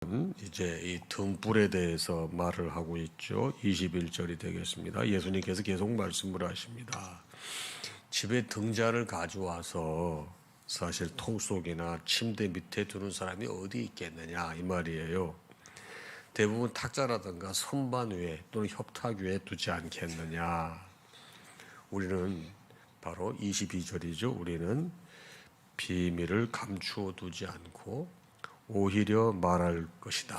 오늘은 이제 이 등불에 대해서 말을 하고 있죠. 21절이 되겠습니다. 예수님께서 계속 말씀을 하십니다. 집에 등잔을 가져와서 사실 통 속이나 침대 밑에 두는 사람이 어디 있겠느냐 이 말이에요. 대부분 탁자라든가 선반 위에 또는 협탁 위에 두지 않겠느냐. 우리는 바로 22절이죠. 우리는 비밀을 감추어 두지 않고 오히려 말할 것이다.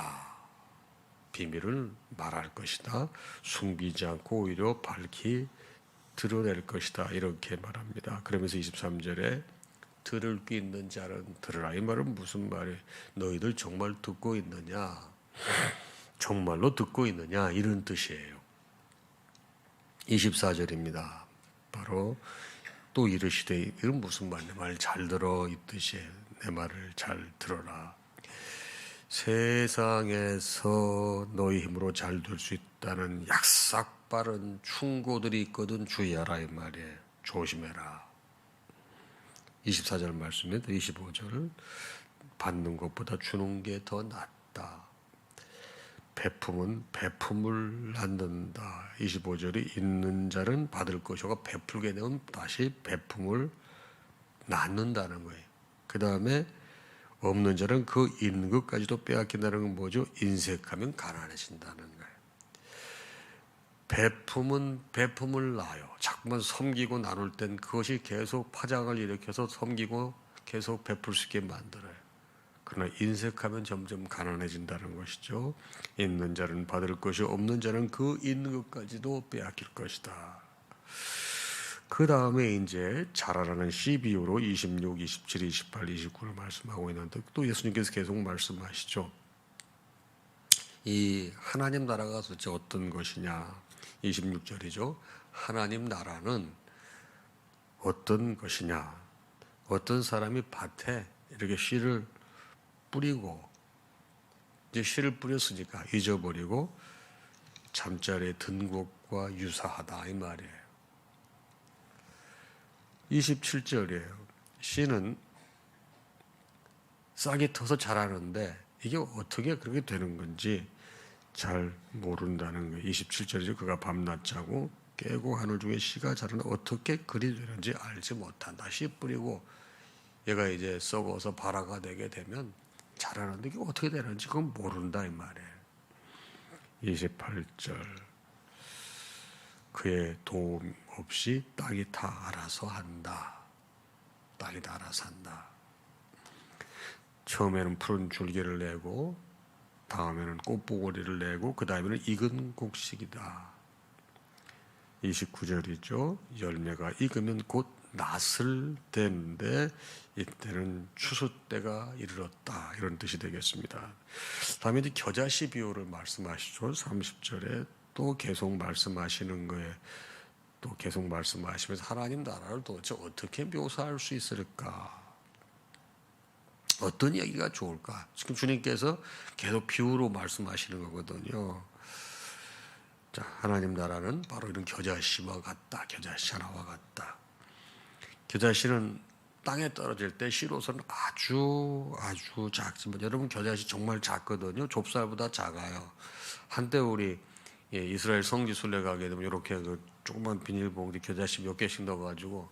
비밀을 말할 것이다. 숨기지 않고 오히려 밝히 드러낼 것이다. 이렇게 말합니다. 그러면서 23절에 들을 귀 있는 자는 들으라. 이 말은 무슨 말이에요? 너희들 정말 듣고 있느냐? 정말로 듣고 있느냐? 이런 뜻이에요. 24절입니다. 바로 또 이르시되, 이건 무슨 말이냐? 말 잘 들어 이 뜻이에요. 내 말을 잘 들어라. 세상에서 너희 힘으로 잘 될 수 있다는 약삭 빠른 충고들이 있거든 주의하라 이 말이에요. 조심해라. 24절 말씀입니다. 25절 받는 것보다 주는 게 더 낫다. 베품은 베품을 낳는다. 25절이 있는 자는 받을 것이고 베풀게 되면 다시 베품을 낳는다는 거예요. 그 다음에 없는 자는 그 있는 것까지도 빼앗긴다는 건 뭐죠? 인색하면 가난해진다는 거예요. 베품은 베품을 낳아요. 자꾸만 섬기고 나눌 땐 그것이 계속 파장을 일으켜서 섬기고 계속 베풀 수 있게 만들어요. 그러나 인색하면 점점 가난해진다는 것이죠. 있는 자는 받을 것이 없는 자는 그 있는 것까지도 빼앗길 것이다. 그 다음에 이제 잘하라는 12호로 26, 27, 28, 29를 말씀하고 있는데 또 예수님께서 계속 말씀하시죠. 이 하나님 나라가 도대체 어떤 것이냐. 26절이죠. 하나님 나라는 어떤 것이냐. 어떤 사람이 밭에 이렇게 씨를 뿌리고 이제 씨를 뿌렸으니까 잊어버리고 잠자리에 든 것과 유사하다 이 말이에요. 27절이에요. 씨는 싹이 터서 자라는데 이게 어떻게 그렇게 되는 건지 잘 모른다는 거예요. 27절이죠. 그가 밤낮 자고 깨고 하늘 중에 씨가 자라는데 어떻게 그리 되는지 알지 못한다. 씨 뿌리고 얘가 이제 썩어서 발화가 되게 되면 자라는데 이게 어떻게 되는지 그건 모른다 이 말이에요. 28절 그의 도움 없이 땅이 다 알아서 한다. 땅이 다 알아서 한다. 처음에는 푸른 줄기를 내고 다음에는 꽃보고리를 내고 그 다음에는 익은 곡식이다. 29절이죠. 열매가 익으면 곧 낫을 때인데 이때는 추수 때가 이르렀다. 이런 뜻이 되겠습니다. 다음에 이제 겨자씨 비유를 말씀하시죠. 30절에 또 계속 말씀하시는 거예요. 또 계속 말씀하시면서 하나님 나라를 도대체 어떻게 묘사할 수 있을까? 어떤 얘기가 좋을까? 지금 주님께서 계속 비유로 말씀하시는 거거든요. 자, 하나님 나라는 바로 이런 겨자씨와 같다. 겨자씨 하나와 같다. 겨자씨는 땅에 떨어질 때 씨로서는 아주 작지만 여러분 겨자씨 정말 작거든요. 좁쌀보다 작아요. 한때 우리 이스라엘 성지 순례 가게 되면 이렇게 그 조그만 비닐봉지 겨자씨 몇 개씩 넣어가지고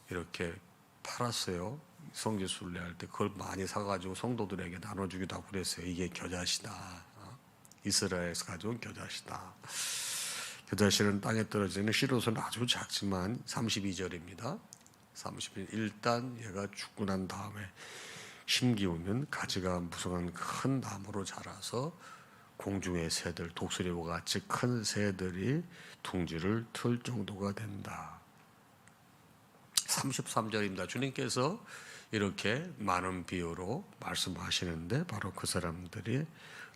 이렇게 팔았어요. 성지 순례할 때 그걸 많이 사가지고 성도들에게 나눠주기도 하고 그랬어요. 이게 겨자씨다. 이스라엘에서 가져온 겨자씨다. 겨자씨는 땅에 떨어지는 씨로서는 아주 작지만 32절입니다. 30일 일단 얘가 죽고 난 다음에 심기우면 가지가 무성한 큰 나무로 자라서 공중의 새들, 독수리와 같이 큰 새들이 둥지를 틀 정도가 된다. 33절입니다. 주님께서 이렇게 많은 비유로 말씀하시는데 바로 그 사람들이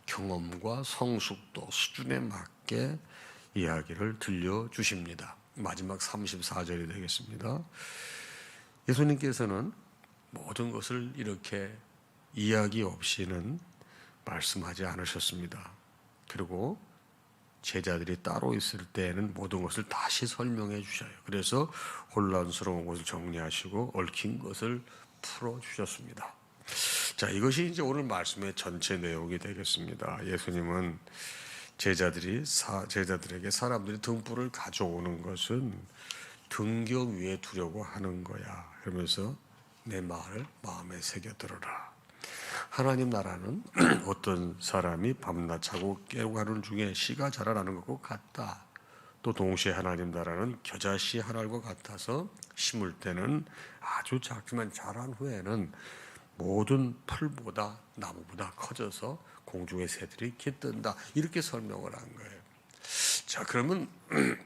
경험과 성숙도 수준에 맞게 이야기를 들려주십니다. 마지막 34절이 되겠습니다. 예수님께서는 모든 것을 이렇게 이야기 없이는 말씀하지 않으셨습니다. 그리고 제자들이 따로 있을 때에는 모든 것을 다시 설명해 주셔요. 그래서 혼란스러운 것을 정리하시고 얽힌 것을 풀어주셨습니다. 자, 이것이 이제 오늘 말씀의 전체 내용이 되겠습니다. 예수님은 제자들에게 사람들이 등불을 가져오는 것은 등경 위에 두려고 하는 거야. 그러면서 내 말을 마음에 새겨들어라. 하나님 나라는 어떤 사람이 밤낮 자고 깨고 하는 중에 씨가 자라나는 것과 같다. 또 동시에 하나님 나라는 겨자씨 하나과 같아서 심을 때는 아주 작지만 자란 후에는 모든 풀보다 나무보다 커져서 공중의 새들이 깃든다. 이렇게 설명을 한 거예요. 자, 그러면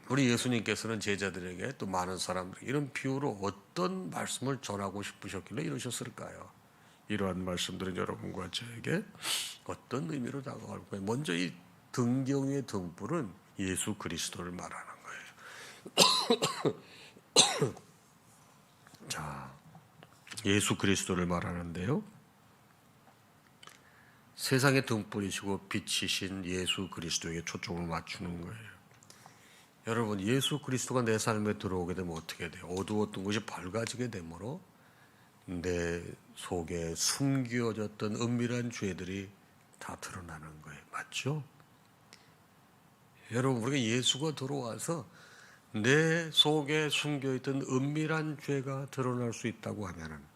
우리 예수님께서는 제자들에게 또 많은 사람들에게 이런 비유로 어떤 말씀을 전하고 싶으셨길래 이러셨을까요? 이러한 말씀들은 여러분과 저에게 어떤 의미로 다가갈까요? 먼저 이 등경의 등불은 예수 그리스도를 말하는 거예요. 자, 예수 그리스도를 말하는데요. 세상의 등불이시고 빛이신 예수 그리스도에게 초점을 맞추는 거예요. 여러분, 예수 그리스도가 내 삶에 들어오게 되면 어떻게 돼요? 어두웠던 것이 밝아지게 되므로 내 속에 숨겨졌던 은밀한 죄들이 다 드러나는 거예요. 맞죠? 여러분, 우리가 예수가 들어와서 내 속에 숨겨있던 은밀한 죄가 드러날 수 있다고 하면은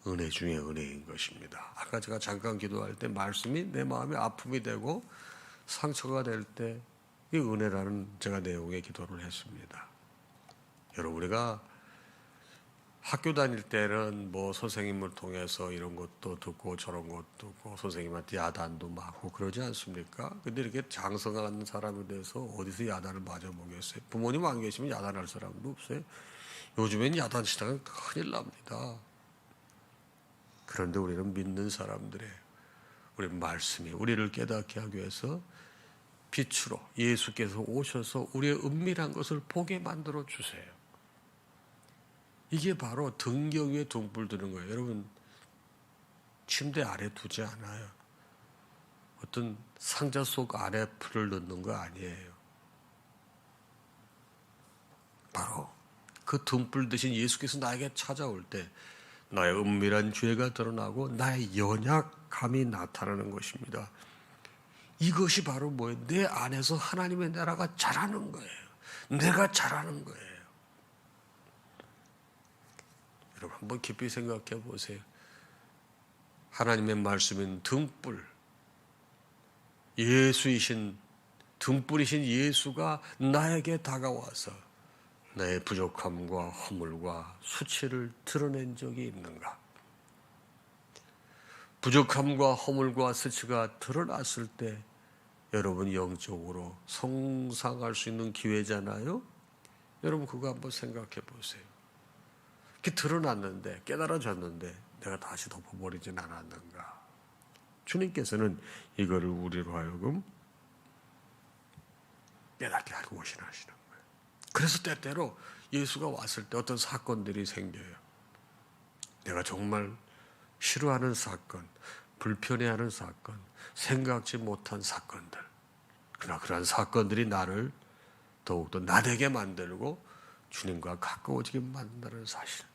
은혜 중에 은혜인 것입니다. 아까 제가 잠깐 기도할 때 말씀이 내 마음에 아픔이 되고 상처가 될 때 이 은혜라는 제가 내용의 기도를 했습니다. 여러분, 우리가 학교 다닐 때는 뭐 선생님을 통해서 이런 것도 듣고 저런 것도 듣고 선생님한테 야단도 맞고 그러지 않습니까? 근데 이렇게 장성한 사람에 대해서 어디서 야단을 맞아보겠어요? 부모님 안 계시면 야단할 사람도 없어요. 요즘엔 야단 시작은 큰일 납니다. 그런데 우리는 믿는 사람들의 우리 말씀이 우리를 깨닫게 하기 위해서 빛으로 예수께서 오셔서 우리의 은밀한 것을 보게 만들어 주세요. 이게 바로 등경 위에 등불 드는 거예요. 여러분, 침대 아래 두지 않아요. 어떤 상자 속 안에 불을 넣는 거 아니에요. 바로 그 등불 대신 예수께서 나에게 찾아올 때 나의 은밀한 죄가 드러나고 나의 연약함이 나타나는 것입니다. 이것이 바로 뭐예요? 내 안에서 하나님의 나라가 자라는 거예요. 내가 자라는 거예요. 여러분, 한번 깊이 생각해 보세요. 하나님의 말씀인 등불, 예수이신 등불이신 예수가 나에게 다가와서 나의 부족함과 허물과 수치를 드러낸 적이 있는가? 부족함과 허물과 수치가 드러났을 때 여러분 영적으로 성장할 수 있는 기회잖아요. 여러분, 그거 한번 생각해 보세요. 이렇게 드러났는데, 깨달아졌는데 내가 다시 덮어버리진 않았는가? 주님께서는 이거를 우리로 하여금 깨닫게 하고 오시는 거예요. 그래서 때때로 예수가 왔을 때 어떤 사건들이 생겨요. 내가 정말 싫어하는 사건, 불편해하는 사건, 생각지 못한 사건들. 그러나 그러한 사건들이 나를 더욱더 나되게 만들고 주님과 가까워지게 만드는 사실.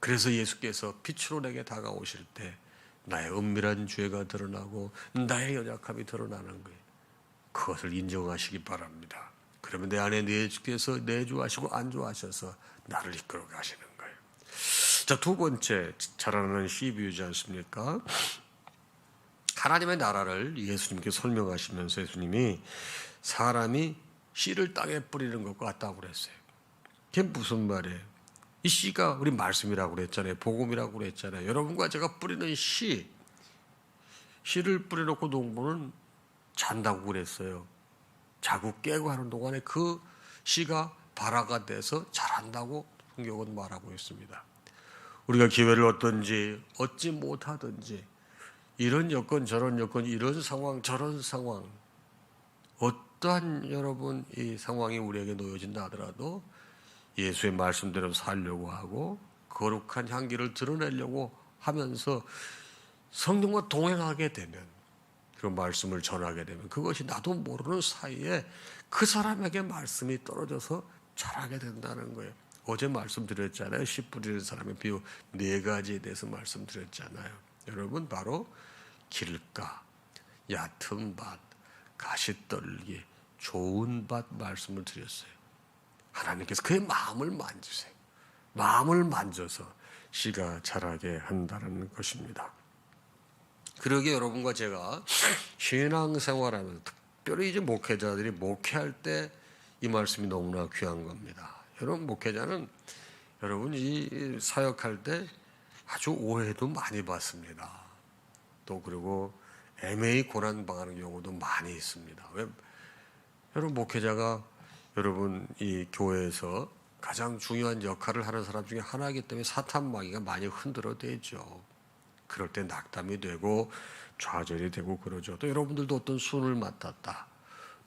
그래서 예수께서 빛으로 내게 다가오실 때 나의 은밀한 죄가 드러나고 나의 연약함이 드러나는 거예요. 그것을 인정하시기 바랍니다. 그러면 내 안에 예수께서 내주하시고 안주하셔서 나를 이끌어 가시는 거예요. 자, 두 번째, 자라나는 씨 비유지 않습니까? 하나님의 나라를 예수님께 설명하시면서 예수님이 사람이 씨를 땅에 뿌리는 것과 같다고 그랬어요. 그게 무슨 말이에요? 이 씨가 우리 말씀이라고 그랬잖아요. 복음이라고 그랬잖아요. 여러분과 제가 뿌리는 씨를 뿌려놓고 농부는 잔다고 그랬어요. 자고 깨고 하는 동안에 그 씨가 발화가 돼서 자란다고 성경은 말하고 있습니다. 우리가 기회를 얻지 못하든지 이런 여건 저런 여건 이런 상황 저런 상황 어떠한 여러분 이 상황이 우리에게 놓여진다 하더라도 예수의 말씀대로 살려고 하고 거룩한 향기를 드러내려고 하면서 성령과 동행하게 되면 그 말씀을 전하게 되면 그것이 나도 모르는 사이에 그 사람에게 말씀이 떨어져서 자라게 된다는 거예요. 어제 말씀드렸잖아요. 씨 뿌리는 사람의 비유 4가지에 대해서 말씀드렸잖아요. 여러분 바로 길가, 얕은 밭, 가시떨기, 좋은 밭 말씀을 드렸어요. 하나님께서 그의 마음을 만지세요. 마음을 만져서 씨가 자라게 한다는 것입니다. 그러게 여러분과 제가 신앙생활하면서 특별히 이제 목회자들이 목회할 때 이 말씀이 너무나 귀한 겁니다. 여러분 목회자는 여러분이 사역할 때 아주 오해도 많이 받습니다. 또 그리고 애매히 고난당하는 경우도 많이 있습니다. 왜? 여러분 목회자가 여러분 이 교회에서 가장 중요한 역할을 하는 사람 중에 하나이기 때문에 사탄 마귀가 많이 흔들어대죠. 그럴 때 낙담이 되고 좌절이 되고 그러죠. 또 여러분들도 어떤 순을 맡았다.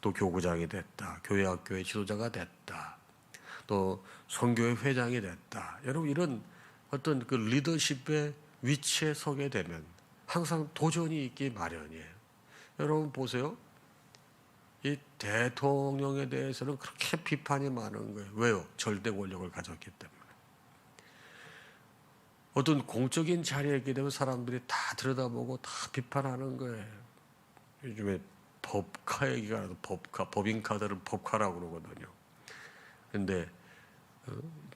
또 교구장이 됐다. 교회 학교의 지도자가 됐다. 또 선교회 회장이 됐다. 여러분 이런 어떤 그 리더십의 위치에 서게 되면 항상 도전이 있기 마련이에요. 여러분 보세요. 이 대통령에 대해서는 그렇게 비판이 많은 거예요. 왜요? 절대 권력을 가졌기 때문에. 어떤 공적인 자리에 있게 되면 사람들이 다 들여다보고 다 비판하는 거예요. 요즘에 법카 얘기가 나도 법인카들은 법카라고 그러거든요. 근데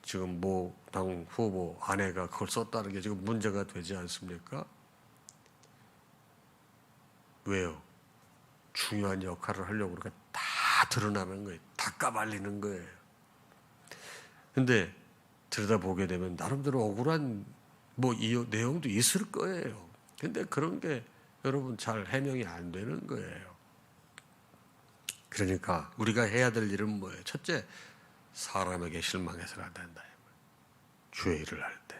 지금 뭐 당 후보 아내가 그걸 썼다는 게 지금 문제가 되지 않습니까? 왜요? 중요한 역할을 하려고 그러니까 다 드러나는 거예요. 다 까발리는 거예요. 근데 들여다보게 되면 나름대로 억울한 이 내용도 있을 거예요. 근데 그런 게 여러분 잘 해명이 안 되는 거예요. 그러니까 우리가 해야 될 일은 뭐예요? 첫째, 사람에게 실망해서는 안 된다. 주의 일을 할 때.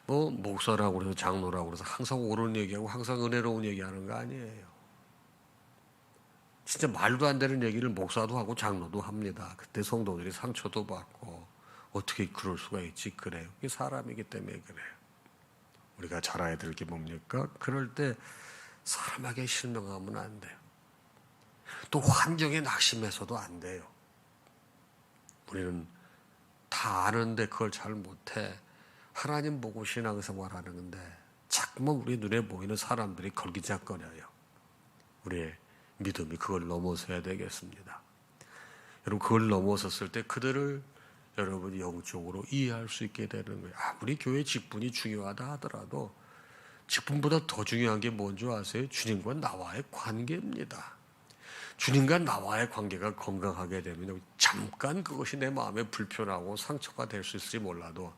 목사라고 그래서 장로라고 그래서 항상 옳은 얘기하고 항상 은혜로운 얘기하는 거 아니에요. 진짜 말도 안 되는 얘기를 목사도 하고 장로도 합니다. 그때 성도들이 상처도 받고 어떻게 그럴 수가 있지? 그래요. 이게 사람이기 때문에 그래요. 우리가 잘해야 될 게 뭡니까? 그럴 때 사람에게 실망하면 안 돼요. 또 환경에 낙심해서도 안 돼요. 우리는 다 아는데 그걸 잘 못해. 하나님 보고 신앙생활 하는 건데 자꾸만 우리 눈에 보이는 사람들이 걸기작거려요. 우리의 믿음이 그걸 넘어서야 되겠습니다. 여러분 그걸 넘어섰을 때 그들을 여러분이 영적으로 이해할 수 있게 되는 거예요. 아무리 교회 직분이 중요하다 하더라도 직분보다 더 중요한 게 뭔지 아세요? 주님과 나와의 관계입니다. 주님과 나와의 관계가 건강하게 되면 잠깐 그것이 내 마음에 불편하고 상처가 될 수 있을지 몰라도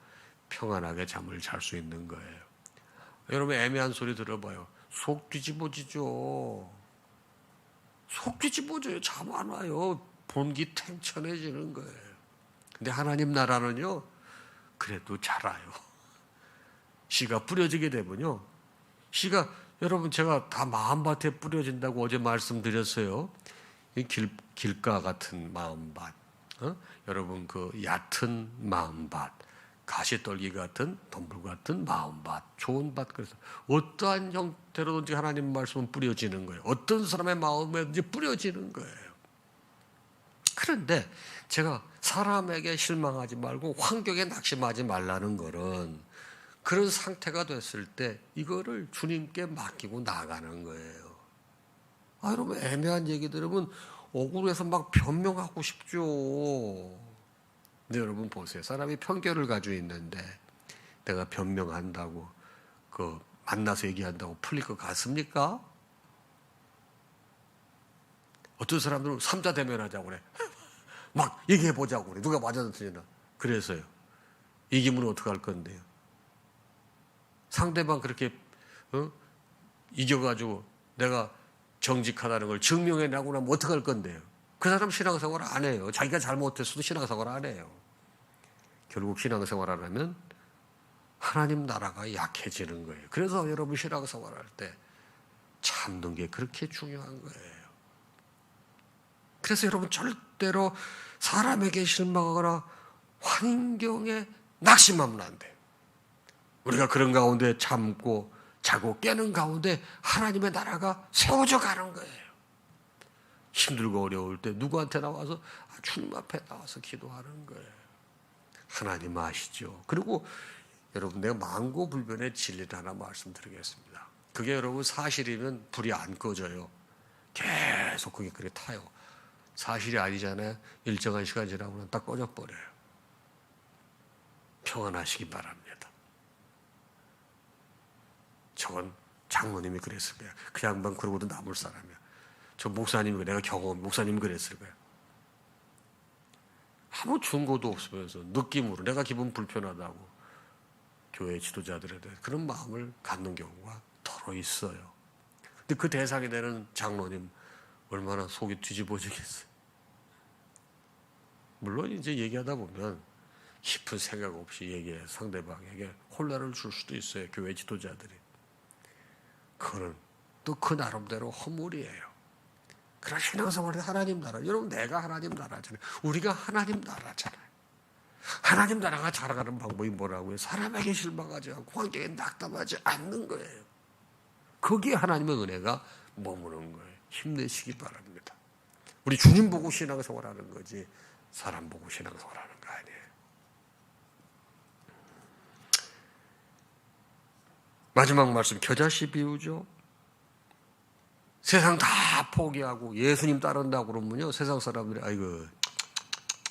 평안하게 잠을 잘 수 있는 거예요. 여러분 애매한 소리 들어봐요. 속 뒤집어지죠. 속 뒤집어져요. 잠 안 와요. 본기 탱천해지는 거예요. 근데 하나님 나라는요. 그래도 자라요. 씨가 뿌려지게 되면요. 씨가 여러분 제가 다 마음밭에 뿌려진다고 어제 말씀드렸어요. 이 길가 같은 마음밭. 여러분 그 얕은 마음밭. 가시떨기 같은 덤불 같은 마음밭, 좋은 밭. 그래서 어떠한 형태로든지 하나님 말씀은 뿌려지는 거예요. 어떤 사람의 마음에든지 뿌려지는 거예요. 그런데 제가 사람에게 실망하지 말고 환경에 낙심하지 말라는 거는 그런 상태가 됐을 때 이거를 주님께 맡기고 나가는 거예요. 여러분 애매한 얘기 들으면 억울해서 막 변명하고 싶죠. 근데 여러분 보세요. 사람이 편견을 가지고 있는데 내가 변명한다고 만나서 얘기한다고 풀릴 것 같습니까? 어떤 사람들은 삼자 대면하자고 그래. 막 얘기해보자고 그래. 누가 맞아도 되나. 그래서요. 이기면 어떡할 건데요. 상대방 그렇게 이겨가지고 내가 정직하다는 걸 증명해내고 나면 어떡할 건데요. 그 사람 신앙생활 안 해요. 자기가 잘못했어도 신앙생활 안 해요. 결국 신앙생활 안 하면 하나님 나라가 약해지는 거예요. 그래서 여러분 신앙생활 할 때 참는 게 그렇게 중요한 거예요. 그래서 여러분 절대로 사람에게 실망하거나 환경에 낙심하면 안 돼요. 우리가 그런 가운데 참고 자고 깨는 가운데 하나님의 나라가 세워져 가는 거예요. 힘들고 어려울 때 누구한테 나와서 주님 앞에 나와서 기도하는 거예요. 하나님 아시죠? 그리고 여러분, 내가 만고불변의 진리를 하나 말씀드리겠습니다. 그게 여러분 사실이면 불이 안 꺼져요. 계속 그게 그래 타요. 사실이 아니잖아요. 일정한 시간 지나고는 딱 꺼져버려요. 평안하시기 바랍니다. 저건 장로님이 그랬을 거야. 그 양반 그러고도 남을 사람이야. 저 목사님이, 내가 경험, 목사님이 그랬을 거야. 아무 증거도 없으면서 느낌으로 내가 기분 불편하다고 교회 지도자들에 대해 그런 마음을 갖는 경우가 더러 있어요. 근데 그 대상이 되는 장로님 얼마나 속이 뒤집어지겠어요. 물론 이제 얘기하다 보면 깊은 생각 없이 얘기해 상대방에게 혼란을 줄 수도 있어요. 교회 지도자들이. 그거는 또 그 나름대로 허물이에요. 그러나 신앙생활은 하나님 나라. 여러분, 내가 하나님 나라잖아요. 우리가 하나님 나라잖아요. 하나님 나라가 자라가는 방법이 뭐라고요? 사람에게 실망하지 않고 환경에 낙담하지 않는 거예요. 거기에 하나님의 은혜가 머무는 거예요. 힘내시기 바랍니다. 우리 주님 보고 신앙생활하는 거지 사람 보고 신앙생활하는 거 아니에요. 마지막 말씀, 겨자씨 비유죠. 세상 다 포기하고 예수님 따른다고 그러면요, 세상 사람들이 아이고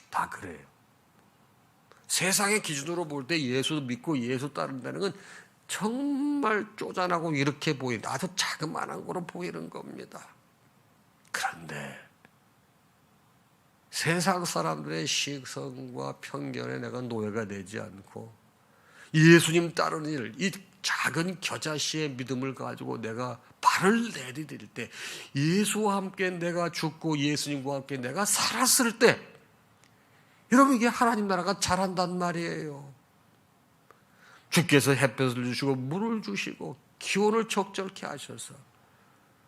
다 그래요. 세상의 기준으로 볼 때 예수 믿고 예수 따른다는 건 정말 쪼잔하고 이렇게 보이는, 아주 자그마한 거로 보이는 겁니다. 그런데 세상 사람들의 시선과 편견에 내가 노예가 되지 않고 예수님 따르는 일, 이 작은 겨자씨의 믿음을 가지고 내가 발을 내디딜 때, 예수와 함께 내가 죽고 예수님과 함께 내가 살았을 때, 여러분, 이게 하나님 나라가 자란단 말이에요. 주께서 햇볕을 주시고 물을 주시고 기온을 적절케 하셔서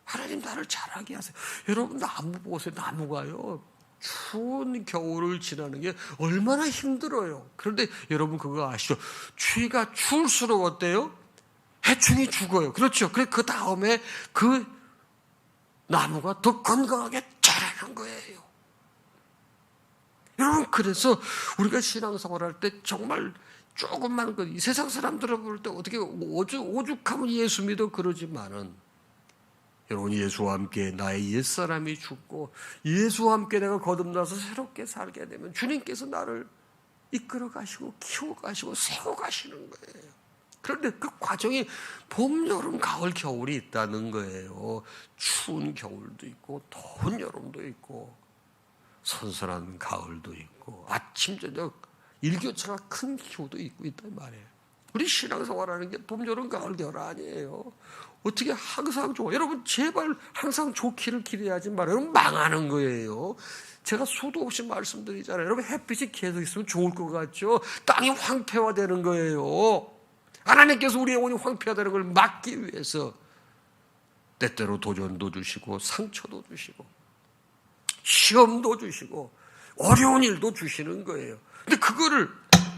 하나님 나라를 자라게 하세요. 여러분, 나무 보세요. 나무가요, 추운 겨울을 지나는 게 얼마나 힘들어요. 그런데 여러분 그거 아시죠? 추위가 추울수록 어때요? 해충이 죽어요. 그렇죠. 그 다음에 그 나무가 더 건강하게 자라는 거예요. 여러분, 그래서 우리가 신앙생활할 때 정말 조금만, 이 세상 사람들을 볼 때 어떻게 오죽하면 예수 믿어 그러지만은, 여러분, 예수와 함께 나의 옛사람이 죽고 예수와 함께 내가 거듭나서 새롭게 살게 되면 주님께서 나를 이끌어 가시고 키워 가시고 세워 가시는 거예요. 그런데 그 과정이 봄, 여름, 가을, 겨울이 있다는 거예요. 추운 겨울도 있고 더운 여름도 있고 선선한 가을도 있고 아침 저녁 일교차가 큰 기후도 있고 있단 말이에요. 우리 신앙생활하는 게 봄, 여름, 가을, 겨울 아니에요. 어떻게 항상 좋아? 여러분, 제발 항상 좋기를 기대하지 말아요. 여러분, 망하는 거예요. 제가 수도 없이 말씀드리잖아요. 여러분, 햇빛이 계속 있으면 좋을 것 같죠? 땅이 황폐화되는 거예요. 하나님께서 우리 영혼이 황폐화되는 걸 막기 위해서 때때로 도전도 주시고 상처도 주시고 시험도 주시고 어려운 일도 주시는 거예요. 근데 그거를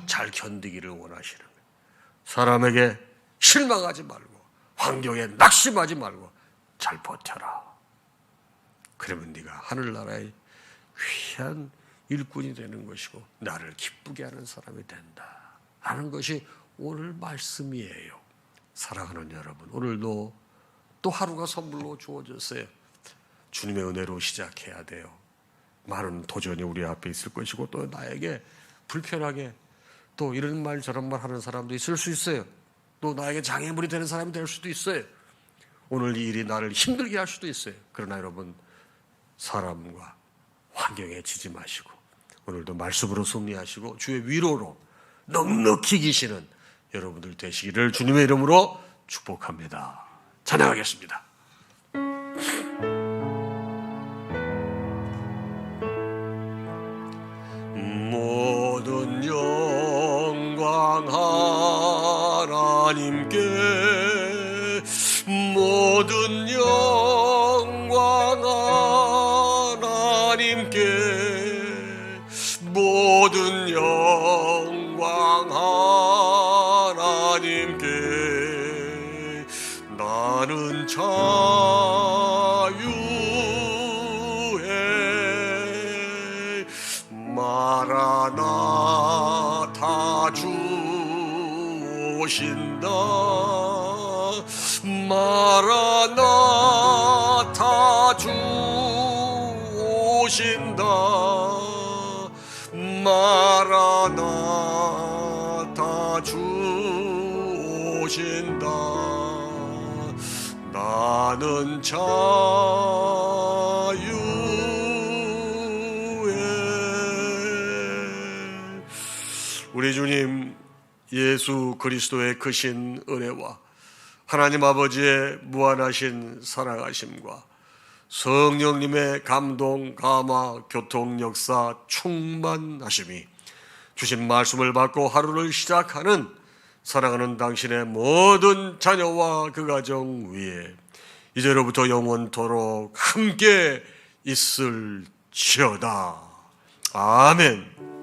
잘 견디기를 원하시는 거예요. 사람에게 실망하지 말고 환경에 낙심하지 말고 잘 버텨라. 그러면 네가 하늘나라의 귀한 일꾼이 되는 것이고 나를 기쁘게 하는 사람이 된다 하는 것이 오늘 말씀이에요. 사랑하는 여러분, 오늘도 또 하루가 선물로 주어졌어요. 주님의 은혜로 시작해야 돼요. 많은 도전이 우리 앞에 있을 것이고 또 나에게 불편하게 또 이런 말 저런 말 하는 사람도 있을 수 있어요. 또 나에게 장애물이 되는 사람이 될 수도 있어요. 오늘 이 일이 나를 힘들게 할 수도 있어요. 그러나 여러분, 사람과 환경에 지지 마시고 오늘도 말씀으로 승리하시고 주의 위로로 넉넉히 기시는 여러분들 되시기를 주님의 이름으로 축복합니다. 찬양하겠습니다. 모든 영광 하나님께, 모든 영광 하나님께, 모든 영광 하나님께. 나는 자유의 오신다. 마라나타 주 오신다. 마라나타 주 오신다. 나는 자유해. 우리 주님 예수 그리스도의 크신 은혜와 하나님 아버지의 무한하신 사랑하심과 성령님의 감동, 감화, 교통, 역사, 충만하심이 주신 말씀을 받고 하루를 시작하는 사랑하는 당신의 모든 자녀와 그 가정 위에 이제로부터 영원토록 함께 있을지어다. 아멘.